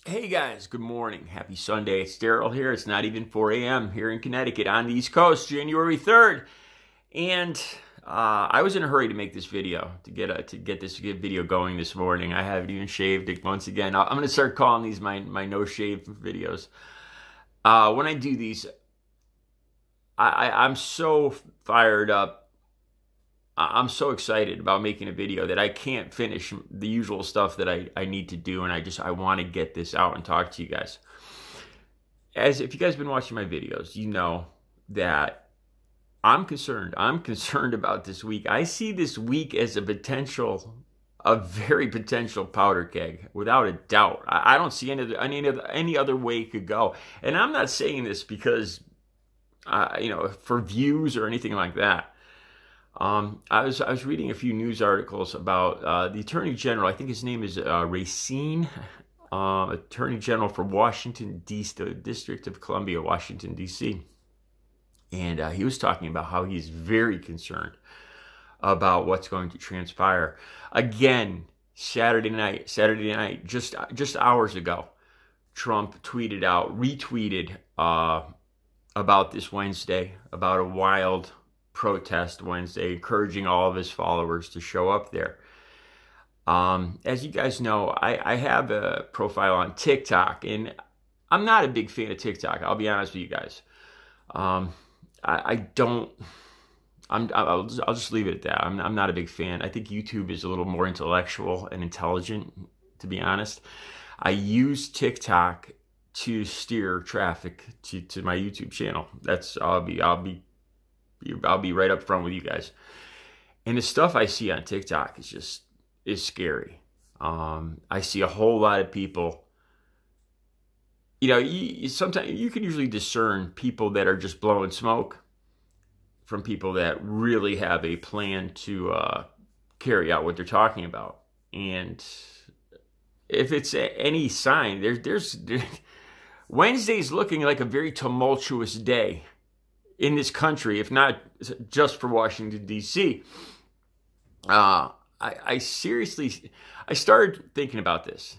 Hey guys, good morning. Happy Sunday. It's Daryl here. It's not even 4 a.m. here in Connecticut on the East Coast, January 3rd. And I was in a hurry to make this video, to get this video going this morning. I haven't even shaved it once again. I'm going to start calling these my no-shave videos. When I do these, I'm so fired up. I'm so excited about making a video that I can't finish the usual stuff that I need to do, and I want to get this out and talk to you guys. As if you guys have been watching my videos, you know that I'm concerned. I'm concerned about this week. I see this week as a very potential powder keg, without a doubt. I don't see any other way it could go. And I'm not saying this because, for views or anything like that. I was reading a few news articles about the Attorney General. I think his name is Racine, Attorney General for Washington, D.C., the District of Columbia, Washington, D.C. And he was talking about how he's very concerned about what's going to transpire. Again, Saturday night, just hours ago, Trump retweeted about this Wednesday, about a wild protest Wednesday, encouraging all of his followers to show up there. As you guys know, I have a profile on TikTok, and I'm not a big fan of TikTok. I'll be honest with you guys. I'll just leave it at that. I'm not a big fan. I think YouTube is a little more intellectual and intelligent, to be honest. I use TikTok to steer traffic to my YouTube channel. I'll be right up front with you guys. And the stuff I see on TikTok is scary. I see a whole lot of people. Sometimes you can usually discern people that are just blowing smoke from people that really have a plan to carry out what they're talking about. And if it's any sign, Wednesday's looking like a very tumultuous day in this country, if not just for Washington, D.C. I started thinking about this.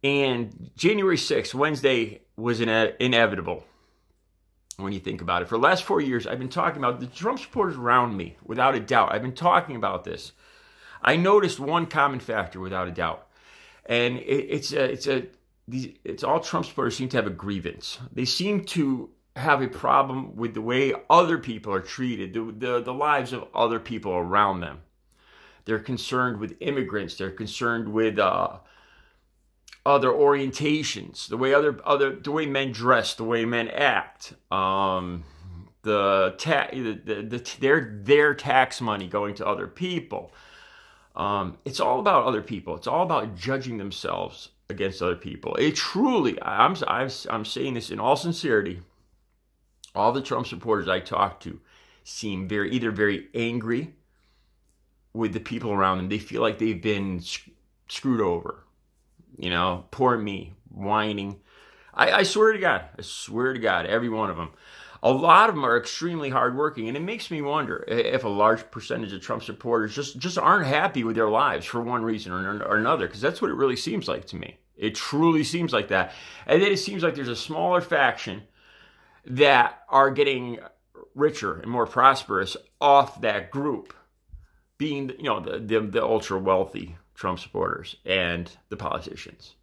And January 6th, Wednesday, was inevitable when you think about it. For the last 4 years, I've been talking about the Trump supporters around me, without a doubt. I've been talking about this. I noticed one common factor, without a doubt. And it's all Trump supporters seem to have a grievance. They seem to have a problem with the way other people are treated, the lives of other people around them. They're concerned with immigrants. They're concerned with other orientations, the way men dress, the way men act, their tax money going to other people. It's all about other people. It's all about judging themselves against other people. It truly, I'm saying this in all sincerity. All the Trump supporters I talk to seem either very angry with the people around them. They feel like they've been screwed over. Poor me, whining. I swear to God, every one of them. A lot of them are extremely hardworking, and it makes me wonder if a large percentage of Trump supporters just aren't happy with their lives for one reason or another, because that's what it really seems like to me. It truly seems like that. And then it seems like there's a smaller faction that are getting richer and more prosperous off that group, being the ultra wealthy Trump supporters and the politicians,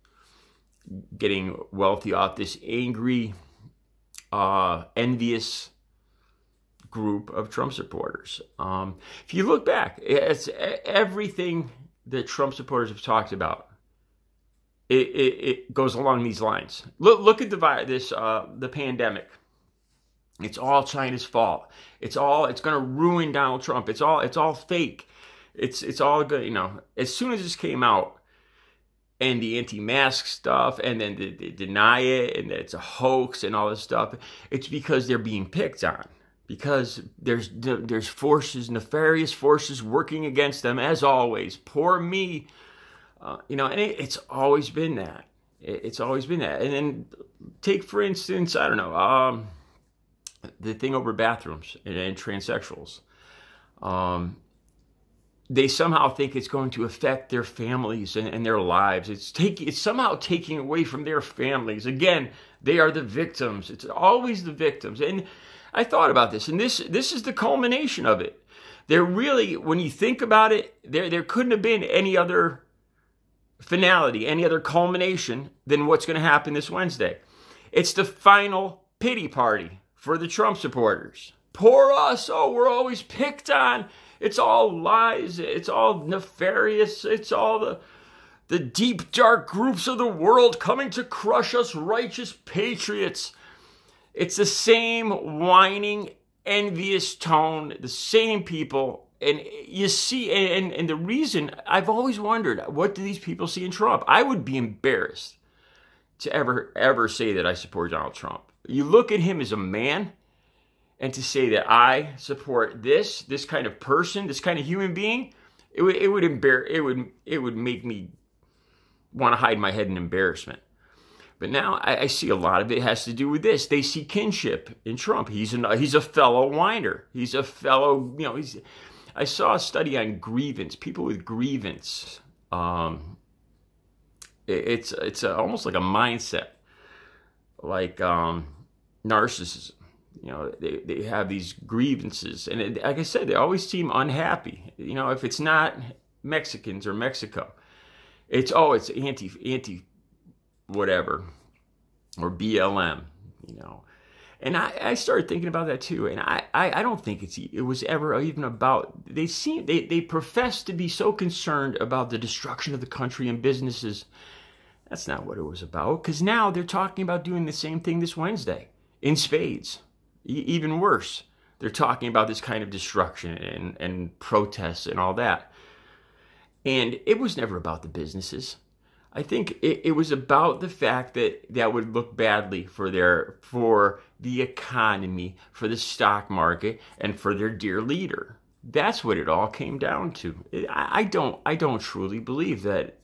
getting wealthy off this angry, envious group of Trump supporters. If you look back, it's everything that Trump supporters have talked about. It goes along these lines. Look at the pandemic. It's all China's fault. It's going to ruin Donald Trump. It's all fake. It's all good. As soon as this came out, and the anti-mask stuff, and then they deny it, and it's a hoax and all this stuff, it's because they're being picked on. Because there's nefarious forces working against them, as always. Poor me. And it's always been that. It's always been that. And then take, for instance, I don't know, the thing over bathrooms and transsexuals. they somehow think it's going to affect their families and their lives. It's somehow taking away from their families. Again, they are the victims. It's always the victims. And I thought about this, and this is the culmination of it. There really, when you think about it, there couldn't have been any other finality, any other culmination than what's going to happen this Wednesday. It's the final pity party for the Trump supporters. Poor us. Oh, we're always picked on. It's all lies. It's all nefarious. It's all the deep, dark groups of the world coming to crush us righteous patriots. It's the same whining, envious tone, the same people. And you see, and the reason, I've always wondered, what do these people see in Trump? I would be embarrassed to ever say that I support Donald Trump. You look at him as a man, and to say that I support this kind of person, this kind of human being, it would make me want to hide my head in embarrassment. But now I see a lot of it has to do with this. They see kinship in Trump. He's a fellow whiner. He's a fellow, I saw a study on grievance, people with grievance. It's almost like a mindset, like narcissism. They have these grievances, and like I said, they always seem unhappy. If it's not Mexicans or Mexico, it's anti whatever, or BLM. And I started thinking about that too, and I don't think it was ever even about. They profess to be so concerned about the destruction of the country and businesses. That's not what it was about, because now they're talking about doing the same thing this Wednesday in spades. Even worse, they're talking about this kind of destruction and protests and all that. And it was never about the businesses. I think it was about the fact that would look badly for the economy, for the stock market, and for their dear leader. That's what it all came down to. I don't truly believe that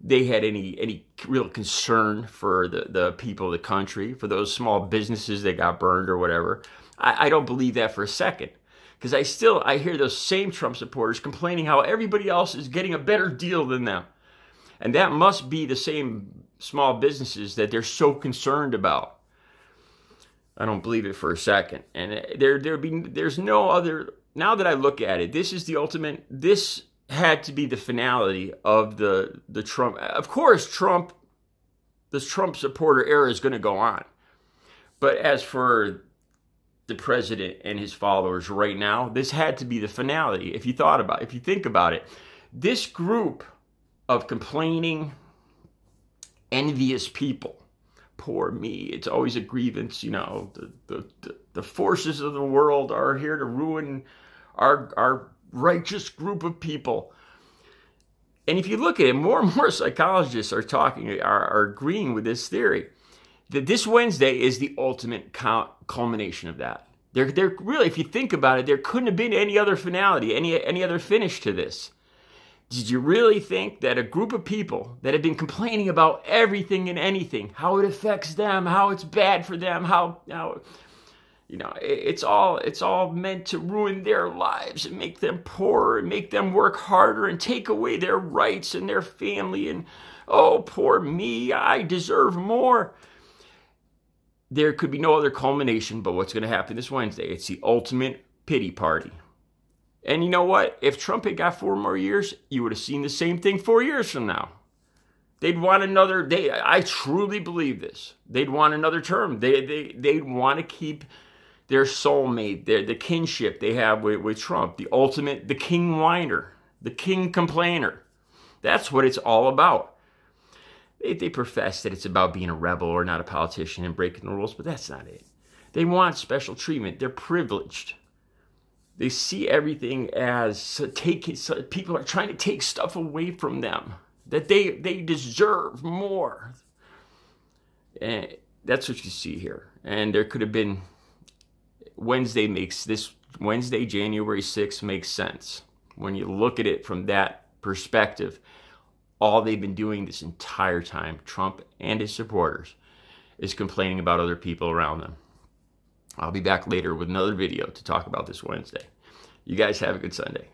they had any real concern for the people of the country, for those small businesses that got burned or whatever. I don't believe that for a second. Because I hear those same Trump supporters complaining how everybody else is getting a better deal than them. And that must be the same small businesses that they're so concerned about. I don't believe it for a second. And there's no other, now that I look at it, this is the ultimate, this had to be the finality of the Trump. Of course, the Trump supporter era is going to go on. But as for the president and his followers right now, this had to be the finality. If you think about it, this group of complaining, envious people, poor me, it's always a grievance, the forces of the world are here to ruin our righteous group of people. And if you look at it, more and more psychologists are agreeing with this theory that this Wednesday is the ultimate culmination of that. They're really, if you think about it, there couldn't have been any other finality, any other finish to this. Did you really think that a group of people that have been complaining about everything and anything, how it affects them, how it's bad for them, how it's all meant to ruin their lives and make them poorer and make them work harder and take away their rights and their family, and oh, poor me, I deserve more. There could be no other culmination but what's going to happen this Wednesday. It's the ultimate pity party. And you know what? If Trump had got 4 more years, you would have seen the same thing 4 years from now. They'd want another. I truly believe this. They'd want another term. They'd want to keep their soulmate, the kinship they have with Trump, the king whiner, the king complainer. That's what it's all about. They profess that it's about being a rebel or not a politician and breaking the rules, but that's not it. They want special treatment. They're privileged. They see everything as people are trying to take stuff away from them, that they deserve more. And that's what you see here. And there could have been, Wednesday, January 6th makes sense. When you look at it from that perspective, all they've been doing this entire time, Trump and his supporters, is complaining about other people around them. I'll be back later with another video to talk about this Wednesday. You guys have a good Sunday.